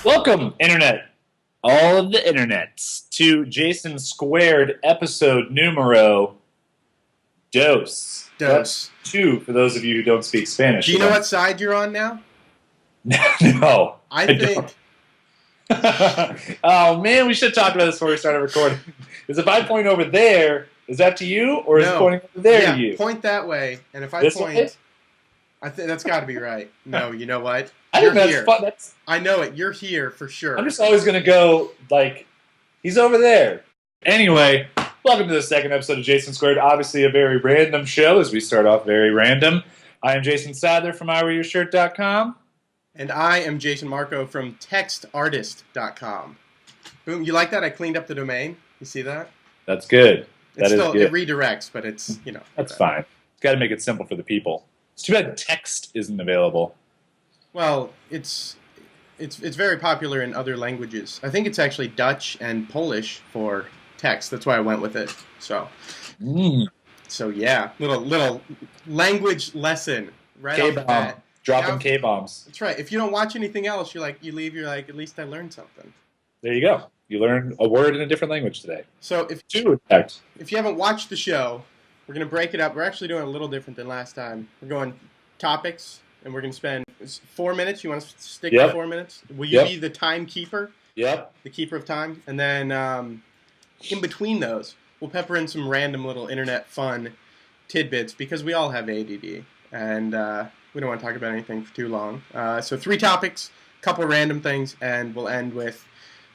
Welcome, Internet, all of the Internets, to Jason² episode numero dos. Dos. Two, for those of you who don't speak Spanish. Do you know what side you're on now? No. I think. Oh, man, we should talk about this before we started recording. Is if I point over there, is that to you, or is it pointing over there to you? Point that way, and if I This point... way? I think that's got to be right. No, you know what? I You're think that's here. fun. I know it. You're here for sure. I'm just always going to go, like, he's over there. Anyway, welcome to the second episode of Jason². Obviously a very random show, as we start off very random. I am Jason² from iWearYourShirt.com. And I am Jason Marco from TextArtist.com. Boom, you like that? I cleaned up the domain. You see that? That's good. That is good. It redirects, but it's, you know. That's fine. It's got to make it simple for the people. It's too bad text isn't available. Well, it's very popular in other languages. I think it's actually Dutch and Polish for text. That's why I went with it. So, so yeah, little language lesson right off the bat. Dropping K-bombs. That's right. If you don't watch anything else, you leave. You're like, at least I learned something. There you go. You learned a word in a different language today. So Two, in fact. If you haven't watched the show, we're going to break it up. We're actually doing it a little different than last time. We're going topics, and we're going to spend 4 minutes. You want to stick to 4 minutes? Will you be the timekeeper? Yep. The keeper of time? And then in between those, we'll pepper in some random little internet fun tidbits, because we all have ADD, and we don't want to talk about anything for too long. So 3 topics, a couple random things, and we'll end with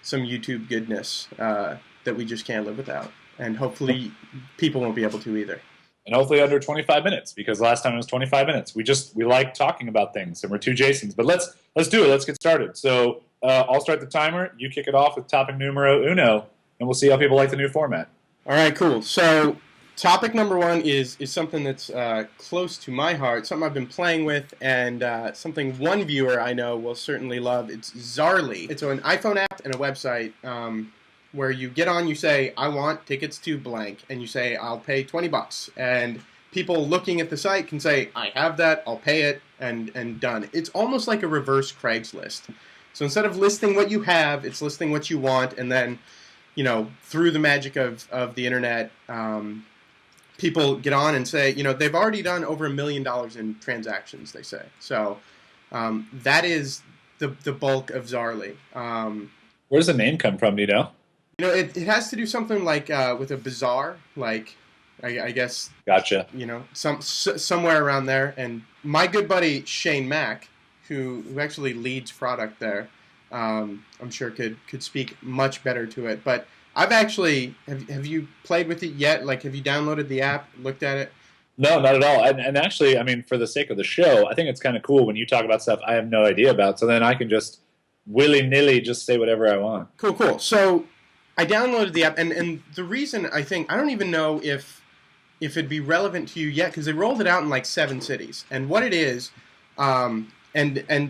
some YouTube goodness that we just can't live without. And hopefully people won't be able to either. And hopefully under 25 minutes, because last time it was 25 minutes. We like talking about things, and we're two Jasons. But let's do it. Let's get started. So I'll start the timer. You kick it off with topic numero uno, and we'll see how people like the new format. All right, cool. So topic number 1 is something that's close to my heart, something I've been playing with, and something one viewer I know will certainly love. It's Zaarly. It's an iPhone app and a website where you get on, you say, I want tickets to blank, and you say, I'll pay $20. And people looking at the site can say, I have that, I'll pay it, and done. It's almost like a reverse Craigslist. So instead of listing what you have, it's listing what you want, and then, you know, through the magic of the internet, people get on and say, you know, they've already done over $1 million in transactions, they say. So that is the bulk of Zaarly. Where does the name come from, do you know? You know, it has to do something like with a bazaar, like I guess. Gotcha. You know, somewhere around there. And my good buddy Shane Mack, who actually leads product there, I'm sure could speak much better to it. But I've actually have you played with it yet? Like, have you downloaded the app, looked at it? No, not at all. And actually, I mean, for the sake of the show, I think it's kind of cool when you talk about stuff I have no idea about. So then I can just willy-nilly just say whatever I want. Cool. So I downloaded the app, and the reason I don't even know if it'd be relevant to you yet, because they rolled it out in like 7 cities. And what it is, and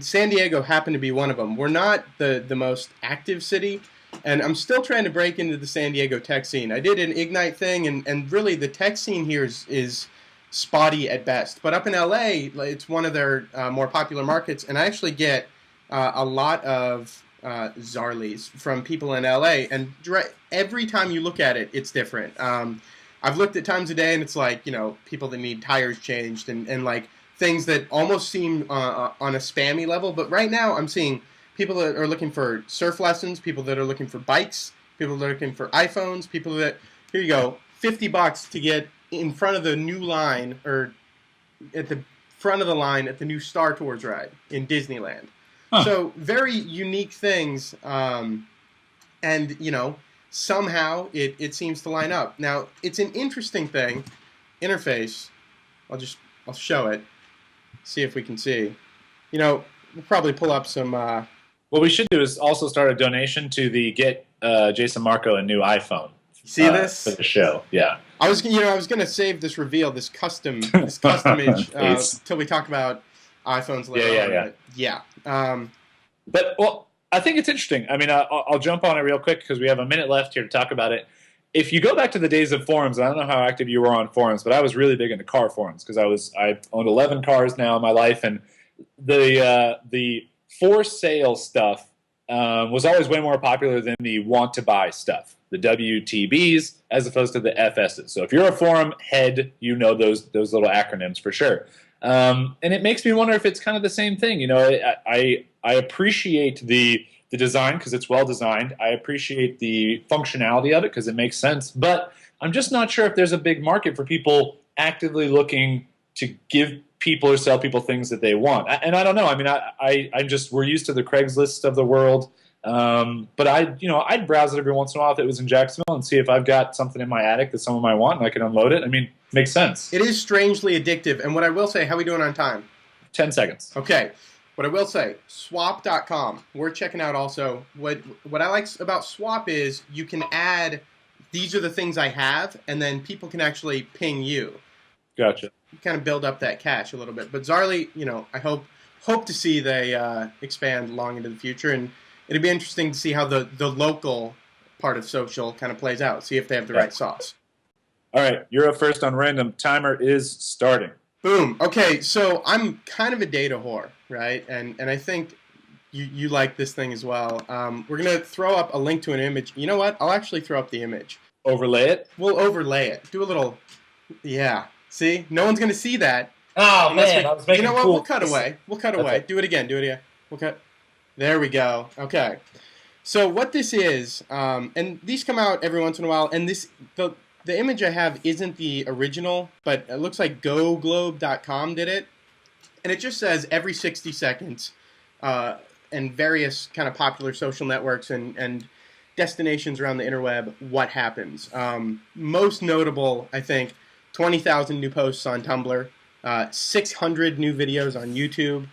San Diego happened to be one of them. We're not the most active city, and I'm still trying to break into the San Diego tech scene. I did an Ignite thing, and really the tech scene here is spotty at best. But up in LA, it's one of their more popular markets, and I actually get a lot of Zaarlys from people in LA, and every time you look at it, it's different. I've looked at times a day, and it's like, you know, people that need tires changed, and like things that almost seem on a spammy level. But right now, I'm seeing people that are looking for surf lessons, people that are looking for bikes, people that are looking for iPhones, people that, here you go, $50 to get in front of the new line, or at the front of the line at the new Star Tours ride in Disneyland. Huh. So very unique things, and you know, somehow it seems to line up. Now it's an interesting thing, interface. I'll show it, see if we can see. You know, we'll probably pull up some. What we should do is also start a donation to the Get Jason Marco a new iPhone. See this for the show? Yeah. I was going to save this reveal, this custom image till we talk about iPhones later. Yeah. But yeah. But well, I think it's interesting. I mean, I'll jump on it real quick because we have a minute left here to talk about it. if you go back to the days of forums, I don't know how active you were on forums, but I was really big into car forums because I owned 11 cars now in my life, and the for sale stuff was always way more popular than the want to buy stuff, the WTBs as opposed to the FSs. So if you're a forum head, you know those little acronyms for sure. And it makes me wonder if it's kind of the same thing. You know, I appreciate the design because it's well designed. I appreciate the functionality of it because it makes sense. But I'm just not sure if there's a big market for people actively looking to give people or sell people things that they want. And I don't know. I mean, we're used to the Craigslist of the world. But I'd browse it every once in a while if it was in Jacksonville and see if I've got something in my attic that someone might want and I can unload it. I mean, makes sense. It is strangely addictive. And what I will say, how are we doing on time? 10 seconds. Okay. What I will say, swap.com, we're checking out also. What I like about Swap is you can add, these are the things I have, and then people can actually ping you. Gotcha. Kind of build up that cache a little bit. But Zaarly, I hope to see they expand long into the future, and it'd be interesting to see how the local part of social kind of plays out, see if they have the right sauce. All right, you're up first on random. Timer is starting. Boom. Okay, so I'm kind of a data whore, right? And I think you like this thing as well. We're going to throw up a link to an image. You know what? I'll actually throw up the image. Overlay it? We'll overlay it. Do a little, yeah. See? No one's going to see that. Oh, man. I was making you know what? cool. We'll cut away. We'll cut away. Do it again. We'll cut. There we go. Okay. So what this is, and these come out every once in a while, and the image I have isn't the original, but it looks like GoGlobe.com did it. And it just says every 60 seconds and various kind of popular social networks and destinations around the interweb, what happens. Most notable, I think, 20,000 new posts on Tumblr, 600 new videos on YouTube,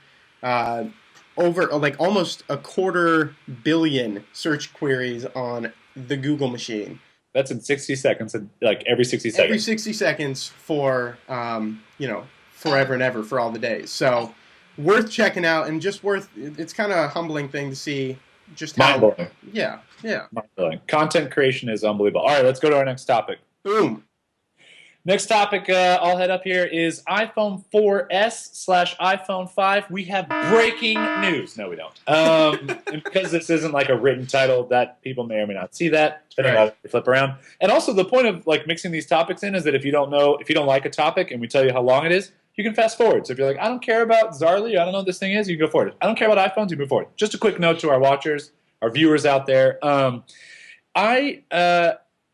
over almost 250 million search queries on the Google machine. That's in 60 seconds, every 60 seconds. Every 60 seconds for, forever and ever for all the days. So, worth checking out and just it's kind of a humbling thing to see just how... Mind-blowing. Yeah. Mind-blowing. Content creation is unbelievable. All right, let's go to our next topic. Boom. Next topic I'll head up here is iPhone 4S/iPhone 5. We have breaking news. No, we don't. And because this isn't like a written title, that people may or may not see that, depending on how you flip around. And also the point of mixing these topics in is that if you don't like a topic and we tell you how long it is, you can fast forward. So if you're like, I don't care about Zaarly, I don't know what this thing is, you can go forward. I don't care about iPhones, you move forward. Just a quick note to our watchers, our viewers out there.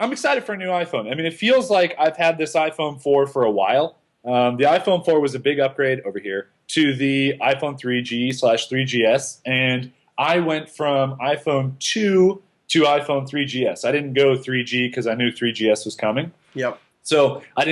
I'm excited for a new iPhone. I mean, it feels like I've had this iPhone 4 for a while. The iPhone 4 was a big upgrade over here to the iPhone 3G/3GS, and I went from iPhone 2 to iPhone 3GS. I didn't go 3G because I knew 3GS was coming. Yep. So I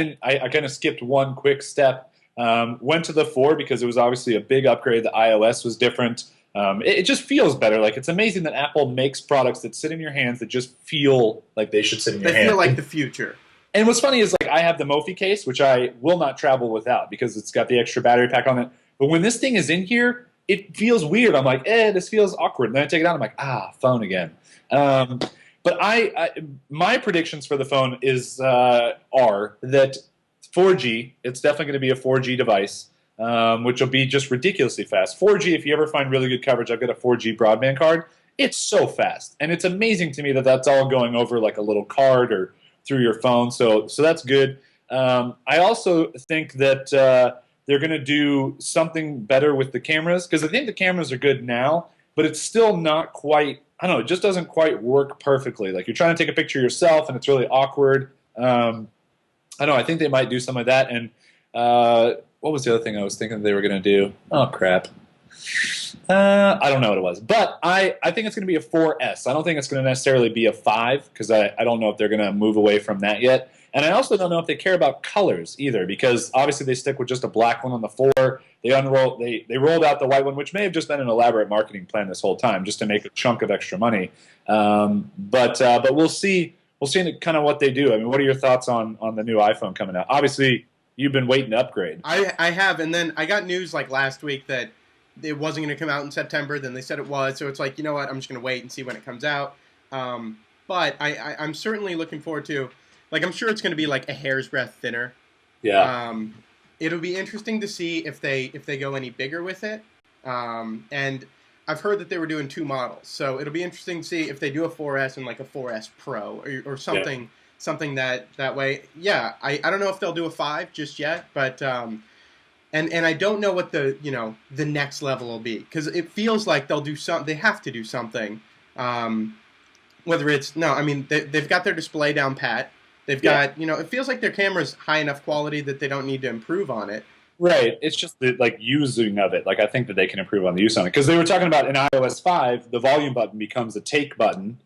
kind of skipped one quick step. Went to the 4 because it was obviously a big upgrade. The iOS was different. It just feels better. It's amazing that Apple makes products that sit in your hands that just feel like they should sit in your hands. They feel like the future. And what's funny is I have the Mophie case, which I will not travel without because it's got the extra battery pack on it. But when this thing is in here, it feels weird. I'm like, this feels awkward. And then I take it out. I'm like, phone again. But my predictions for the phone are that 4G. It's definitely going to be a 4G device. Which will be just ridiculously fast. 4G, if you ever find really good coverage, I've got a 4G broadband card. It's so fast. And it's amazing to me that that's all going over like a little card or through your phone. So that's good. I also think that they're going to do something better with the cameras because I think the cameras are good now, but it's still not quite, I don't know, it just doesn't quite work perfectly. Like you're trying to take a picture yourself and it's really awkward. I don't know, I think they might do some of that. And what was the other thing I was thinking they were going to do? Oh, crap. I don't know what it was. But I think it's going to be a 4S. I don't think it's going to necessarily be a 5 because I don't know if they're going to move away from that yet. And I also don't know if they care about colors either because obviously they stick with just a black one on the 4. They rolled out the white one, which may have just been an elaborate marketing plan this whole time just to make a chunk of extra money. But we'll see. We'll see kind of what they do. I mean, what are your thoughts on the new iPhone coming out? Obviously, you've been waiting to upgrade. I have, and then I got news last week that it wasn't going to come out in September. Then they said it was, so it's like, you know what? I'm just going to wait and see when it comes out. But but I'm certainly looking forward to, like, I'm sure it's going to be like a hair's breadth thinner. Yeah. It'll be interesting to see if they go any bigger with it. And I've heard that they were doing 2 models, so it'll be interesting to see if they do a 4S and like a 4S Pro or something. Yeah. Something that way. Yeah, I don't know if they'll do a 5 just yet, but and I don't know what the next level will be, because it feels like they'll do something. They have to do something. Whether it's they've got their display down pat. They've got it feels like their camera's high enough quality that they don't need to improve on it. Right. It's just the using of it. Like, I think that they can improve on the use on it, because they were talking about in iOS 5, the volume button becomes a take button.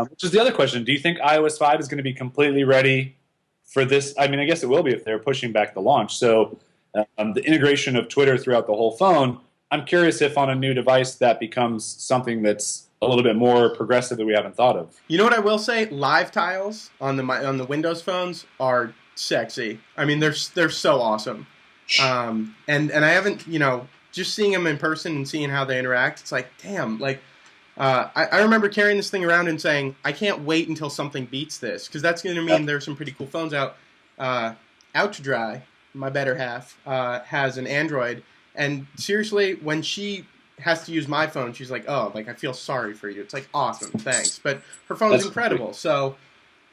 Which is the other question. Do you think iOS 5 is going to be completely ready for this? I mean, I guess it will be if they're pushing back the launch. So the integration of Twitter throughout the whole phone, I'm curious if on a new device that becomes something that's a little bit more progressive that we haven't thought of. You know what I will say? Live tiles on the Windows phones are sexy. I mean, they're so awesome. And I haven't, just seeing them in person and seeing how they interact, it's like, damn, like, I remember carrying this thing around and saying, I can't wait until something beats this, because that's going to mean there's some pretty cool phones out. Out to Dry, my better half, has an Android, and seriously, when she has to use my phone, she's like, oh, like, I feel sorry for you. It's like, awesome, thanks. But her phone's incredible, so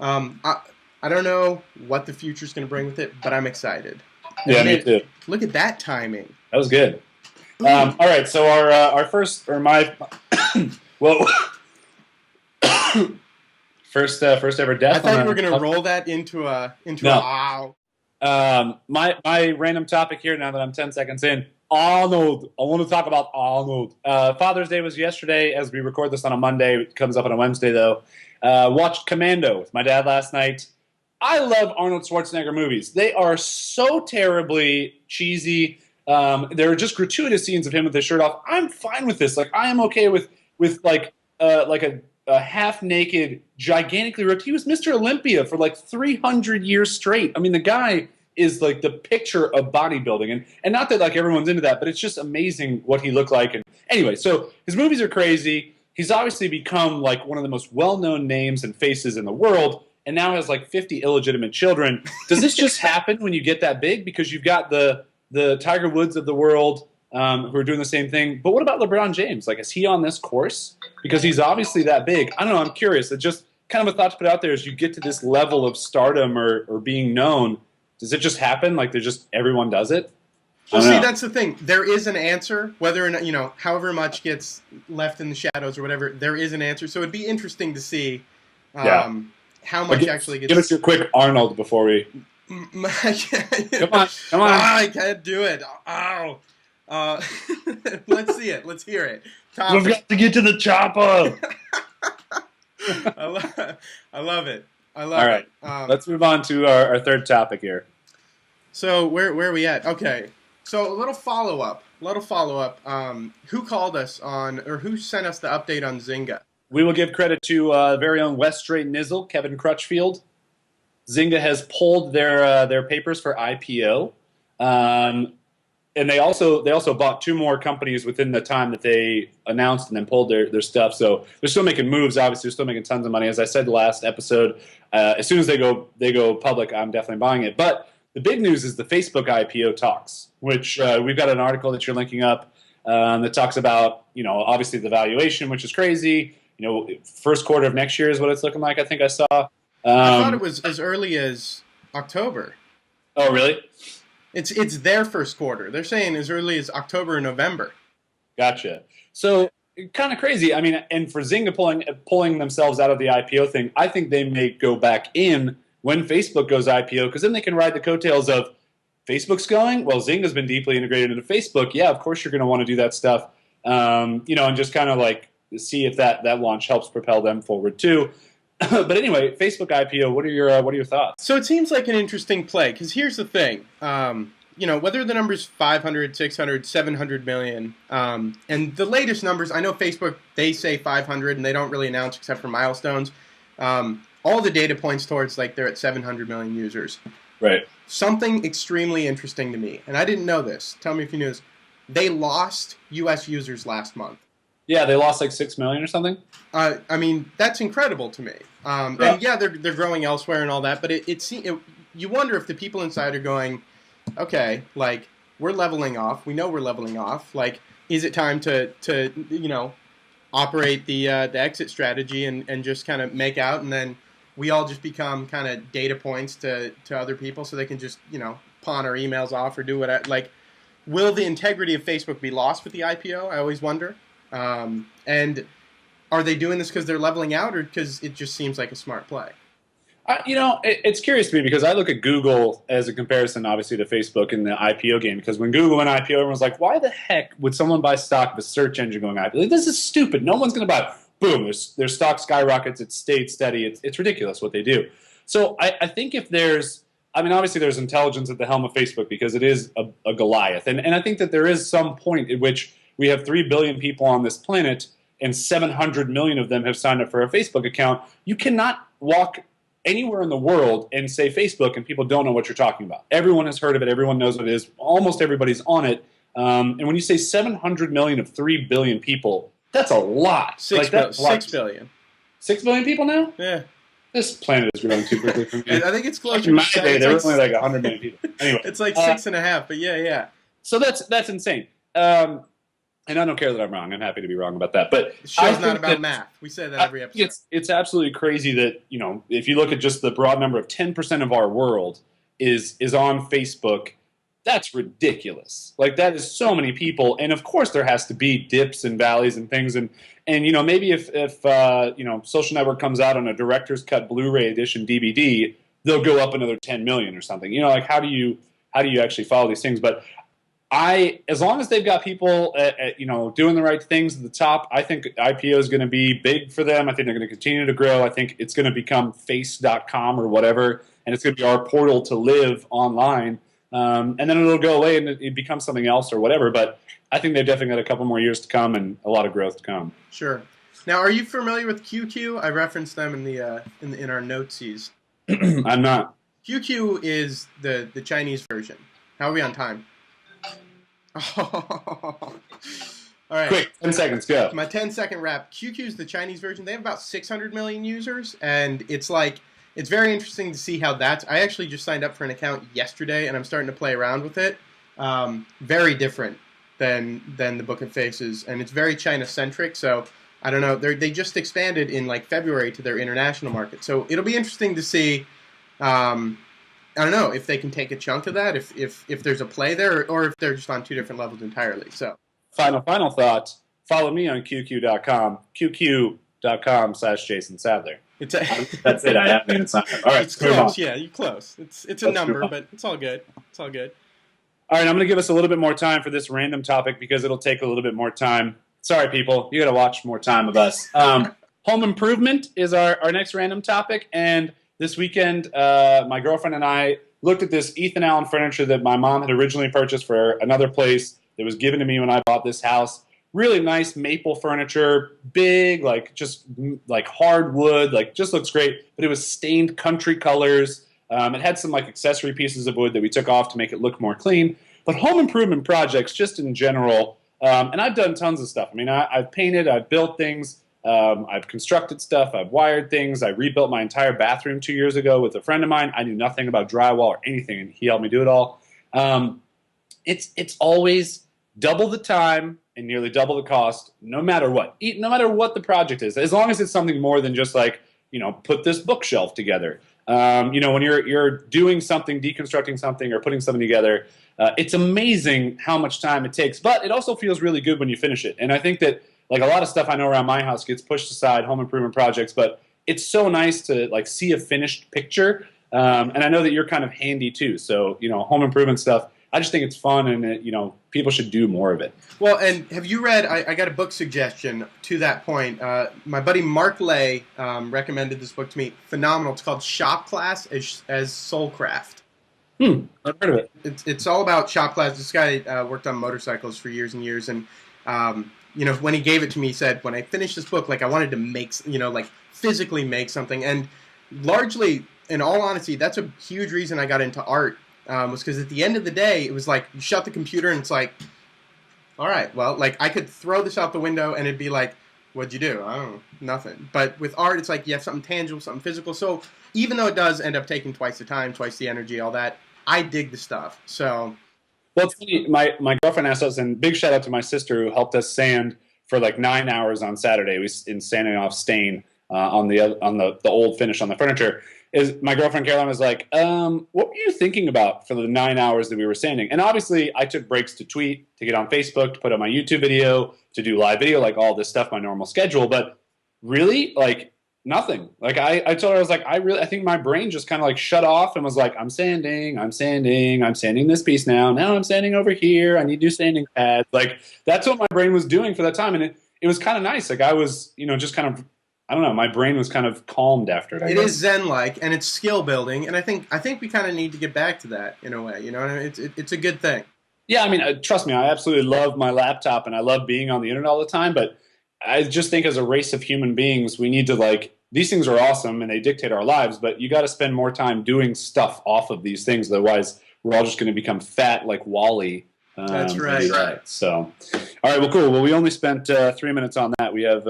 I don't know what the future's going to bring with it, but I'm excited. Yeah, me too. Look at that timing. That was good. All right, so our first, or my... Well, first ever death. I thought you were going to roll that into a wow. My random topic here, now that I'm 10 seconds in, Arnold. I want to talk about Arnold. Father's Day was yesterday. As we record this on a Monday, it comes up on a Wednesday though. Watched Commando with my dad last night. I love Arnold Schwarzenegger movies. They are so terribly cheesy. There are just gratuitous scenes of him with his shirt off. I'm fine with this. Like, I am okay with like a half-naked, gigantically ripped. He was Mr. Olympia for like 300 years straight. I mean, the guy is like the picture of bodybuilding. And not that like everyone's into that, but it's just amazing what he looked like. And anyway, so his movies are crazy. He's obviously become like one of the most well-known names and faces in the world, and now has like 50 illegitimate children. Does this just happen when you get that big? Because you've got the Tiger Woods of the world, who are doing the same thing. But what about LeBron James? Like, is he on this course? Because he's obviously that big. I don't know. I'm curious. It's just kind of a thought to put out there. As you get to this level of stardom or being known, does it just happen? Like, everyone does it? Well, see, that's the thing. There is an answer, whether or not, however much gets left in the shadows or whatever, there is an answer. So it'd be interesting to see how much actually gets... Give us your quick Arnold before we... Come on. I can't do it. Ow. Let's see it. Let's hear it. We've got to get to the chopper. I love it. All right. Let's move on to our third topic here. So where are we at? Okay. So a little follow-up. Who called us on, or who sent us the update on Zynga? We will give credit to very own West Straight Nizzle, Kevin Crutchfield. Zynga has pulled their papers for IPO, and they also bought 2 more companies within the time that they announced and then pulled their stuff. So they're still making moves. Obviously, they're still making tons of money. As I said last episode, as soon as they go public, I'm definitely buying it. But the big news is the Facebook IPO talks, which we've got an article that you're linking up that talks about, obviously the valuation, which is crazy. First quarter of next year is what it's looking like. I think I saw. I thought it was as early as October. Oh, really? It's their first quarter. They're saying as early as October and November. Gotcha. So kind of crazy. I mean, and for Zynga pulling themselves out of the IPO thing, I think they may go back in when Facebook goes IPO, because then they can ride the coattails of Facebook's going. Well, Zynga's been deeply integrated into Facebook. Yeah, of course you're going to want to do that stuff. And just kind of like see if that launch helps propel them forward too. But anyway, Facebook IPO. What are your thoughts? So it seems like an interesting play, because here's the thing. Whether the number's 500, 600, 700 million, and the latest numbers, I know Facebook, they say 500, and they don't really announce except for milestones. All the data points towards like they're at 700 million users. Right. Something extremely interesting to me, and I didn't know this. Tell me if you knew this. They lost U.S. users last month. Yeah, they lost like 6 million or something. I mean, that's incredible to me. And yeah, they're growing elsewhere and all that, but you wonder if the people inside are going, okay, like, we're leveling off. We know we're leveling off. Like, is it time to operate the exit strategy and just kind of make out, and then we all just become kind of data points to other people so they can just, pawn our emails off or do whatever. Like, will the integrity of Facebook be lost with the IPO? I always wonder. And are they doing this because they're leveling out, or because it just seems like a smart play? It's curious to me because I look at Google as a comparison, obviously, to Facebook in the IPO game. Because when Google went IPO, everyone was like, why the heck would someone buy stock of a search engine going IPO? Like, this is stupid. No one's going to buy it. Boom, their stock skyrockets. It stayed steady. It's ridiculous what they do. So I think if there's, obviously there's intelligence at the helm of Facebook because it is a Goliath. And I think that there is some point at which we have 3 billion people on this planet and 700 million of them have signed up for a Facebook account. You cannot walk anywhere in the world and say Facebook and people don't know what you're talking about. Everyone has heard of it. Everyone knows what it is. Almost everybody's on it. And when you say 700 million of 3 billion people, that's a lot. 6 billion. 6 billion people now? Yeah. This planet is growing too quickly for me. I think it's closer to my day, there were only like 100 million people. Anyway, it's like 6.5, but yeah. So that's insane. And I don't care that I'm wrong. I'm happy to be wrong about that. But the show's not about math. We say that every episode. It's absolutely crazy that, if you look at just the broad number of 10% of our world is on Facebook, that's ridiculous. Like, that is so many people. And of course there has to be dips and valleys and things. And maybe if Social Network comes out on a director's cut Blu-ray edition DVD, they'll go up another 10 million or something. Like, how do you actually follow these things? But as long as they've got people, doing the right things at the top, I think IPO is going to be big for them. I think they're going to continue to grow. I think it's going to become face.com or whatever, and it's going to be our portal to live online. And then it'll go away and it becomes something else or whatever. But I think they've definitely got a couple more years to come and a lot of growth to come. Sure. Now, are you familiar with QQ? I referenced them in our noteses. I'm not. QQ is the Chinese version. How are we on time? All right. Quick, 10 seconds, go. My 10-second wrap. QQ is the Chinese version. They have about 600 million users, and it's very interesting to see how that's... I actually just signed up for an account yesterday, and I'm starting to play around with it. Very different than the Book of Faces, and it's very China-centric, so I don't know. They just expanded in February to their international market, so it'll be interesting to see... I don't know if they can take a chunk of that, if there's a play there, or if they're just on two different levels entirely. So, final thought. Follow me on QQ.com, QQ.com/Jason². That's it. I haven't even signed up. All right, it's close. Yeah, you're close. It's a number, but it's all good. It's all good. All right, I'm going to give us a little bit more time for this random topic because it'll take a little bit more time. Sorry, people, you got to watch more time of us. Home improvement is our next random topic, and this weekend, my girlfriend and I looked at this Ethan Allen furniture that my mom had originally purchased for another place that was given to me when I bought this house. Really nice maple furniture, big, just hardwood, just looks great. But it was stained country colors. It had some accessory pieces of wood that we took off to make it look more clean. But home improvement projects, just in general, and I've done tons of stuff. I've painted, I've built things. I've constructed stuff. I've wired things. I rebuilt my entire bathroom 2 years ago with a friend of mine. I knew nothing about drywall or anything, and he helped me do it all. It's always double the time and nearly double the cost, no matter what. No matter what the project is, as long as it's something more than just put this bookshelf together. When you're doing something, deconstructing something, or putting something together, it's amazing how much time it takes. But it also feels really good when you finish it. And I think that. A lot of stuff I know around my house gets pushed aside, home improvement projects, but it's so nice to see a finished picture. And I know that you're kind of handy too. So, home improvement stuff, I just think it's fun and, people should do more of it. Well, and have you read, I got a book suggestion to that point. My buddy Mark Lay recommended this book to me. Phenomenal. It's called Shop Class as Soulcraft. I've heard of it. It's all about shop class. This guy worked on motorcycles for years and years, and when he gave it to me, he said, when I finished this book, I wanted to make, physically make something. And largely, in all honesty, that's a huge reason I got into art, was because at the end of the day, it was you shut the computer and it's all right, well, like I could throw this out the window and it'd be like, what'd you do? I don't know, nothing. But with art, it's like you have something tangible, something physical. So even though it does end up taking twice the time, twice the energy, all that, I dig the stuff. So. Well, it's funny. My girlfriend asked us, and big shout out to my sister who helped us sand for like 9 hours on Saturday. We in sanding off stain on the old finish on the furniture. Is my girlfriend Caroline was like, what were you thinking about for the 9 hours that we were sanding? And obviously, I took breaks to tweet, to get on Facebook, to put on my YouTube video, to do live video, like all this stuff, my normal schedule. But really, like nothing. Like I told her, I was like, I think my brain just kind of like shut off and was like, I'm sanding this piece now. Now I'm sanding over here. I need new sanding pads. Like that's what my brain was doing for that time. And it was kind of nice. Like I was, just kind of, I don't know, my brain was kind of calmed after it. It is Zen-like, and it's skill building. And I think we kind of need to get back to that in a way. It's a good thing. Yeah, I mean, trust me, I absolutely love my laptop and I love being on the internet all the time. But I just think as a race of human beings, we need to these things are awesome and they dictate our lives, but you got to spend more time doing stuff off of these things. Otherwise, we're all just going to become fat like Wall-E. That's right. So, all right, well, cool. Well, we only spent 3 minutes on that. We have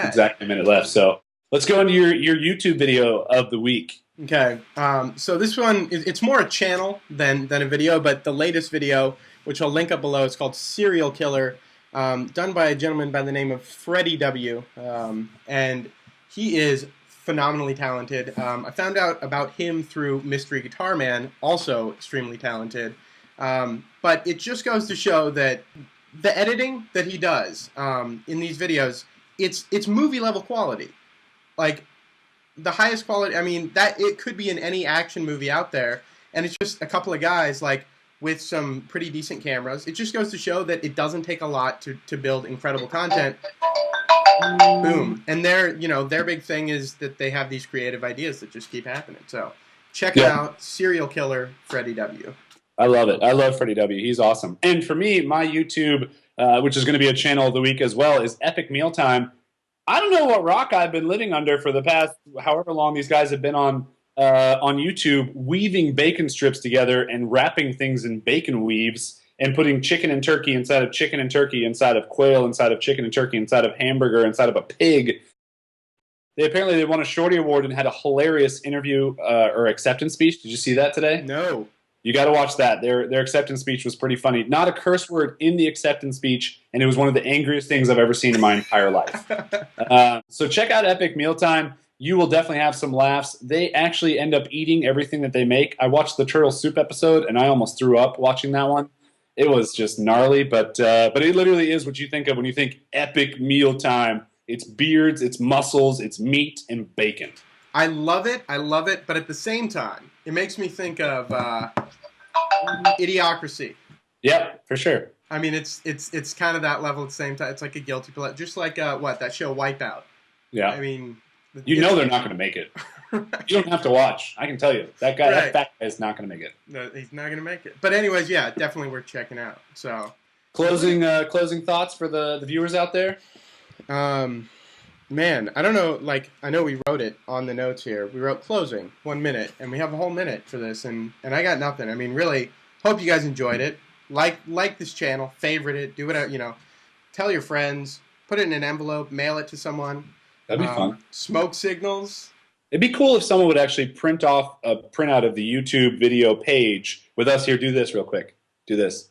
exactly a minute left. So let's go into your YouTube video of the week. Okay. So this one, it's more a channel than a video, but the latest video, which I'll link up below, is called Serial Killer, done by a gentleman by the name of Freddy W. And he is phenomenally talented. I found out about him through Mystery Guitar Man, also extremely talented. But it just goes to show that the editing that he does in these videos, it's movie level quality. Like the highest quality. I mean, that it could be in any action movie out there, and it's just a couple of guys with some pretty decent cameras. It just goes to show that it doesn't take a lot to build incredible content. Boom. And their big thing is that they have these creative ideas that just keep happening. So check it out, Serial Killer Freddy W. I love it. I love Freddy W. He's awesome. And for me, my YouTube, which is going to be a channel of the week as well, is Epic Mealtime. I don't know what rock I've been living under for the past however long these guys have been on YouTube, weaving bacon strips together and wrapping things in bacon weaves and putting chicken and turkey inside of chicken and turkey, inside of quail, inside of chicken and turkey, inside of hamburger, inside of a pig. They won a Shorty Award and had a hilarious interview or acceptance speech. Did you see that today? No. You got to watch that. Their acceptance speech was pretty funny. Not a curse word in the acceptance speech, and it was one of the angriest things I've ever seen in my entire life. So check out Epic Mealtime. You will definitely have some laughs. They actually end up eating everything that they make. I watched the turtle soup episode, and I almost threw up watching that one. It was just gnarly, but it literally is what you think of when you think Epic Mealtime. It's beards, it's muscles, it's meat, and bacon. I love it, but at the same time, it makes me think of Idiocracy. Yep, for sure. I mean, it's kind of that level at the same time. It's like a guilty pleasure, just like that show Wipeout. Yeah. I mean, they're not going to make it. You don't have to watch. I can tell you that guy, that fat guy, is not going to make it. No, he's not going to make it. But anyways, yeah, definitely worth checking out. So, closing thoughts for the viewers out there. Man, I don't know. Like, I know we wrote it on the notes here. We wrote closing 1 minute, and we have a whole minute for this, and I got nothing. I mean, really, hope you guys enjoyed it. Like this channel, favorite it, do whatever, tell your friends, put it in an envelope, mail it to someone. That'd be fun. Smoke signals. It'd be cool if someone would actually print off a printout of the YouTube video page with us here. Do this real quick. Do this.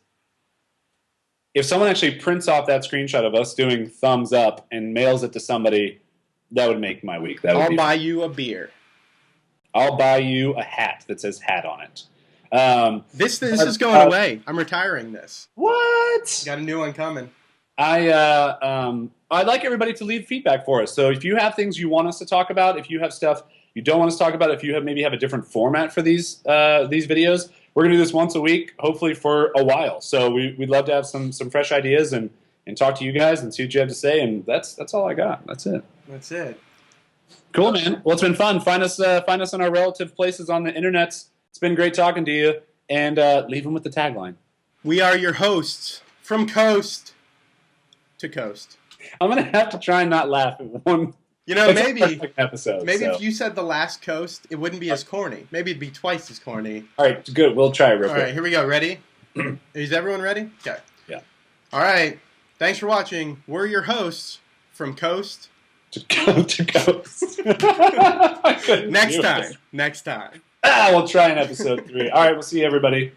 If someone actually prints off that screenshot of us doing thumbs up and mails it to somebody, that would make my week. I'll buy you a beer. I'll buy you a hat that says hat on it. This is going away. I'm retiring this. What? Got a new one coming. I'd like everybody to leave feedback for us. So if you have things you want us to talk about, if you have stuff you don't want us to talk about, if you maybe have a different format for these videos, we're going to do this once a week, hopefully for a while. So we'd love to have some fresh ideas and talk to you guys and see what you have to say. And that's all I got. That's it. That's it. Cool, man. Well, it's been fun. Find us on our relative places on the internet. It's been great talking to you. And leave them with the tagline. We are your hosts from coast to coast. I'm going to have to try and not laugh at one. Maybe episode. Maybe if you said the last coast, it wouldn't be as corny. Maybe it'd be twice as corny. All right, good. We'll try it real quick. All right, here we go. Ready? Is everyone ready? Okay. Yeah. All right. Thanks for watching. We're your hosts from Coast to Coast. Next time. We'll try in episode 3. All right, we'll see you, everybody.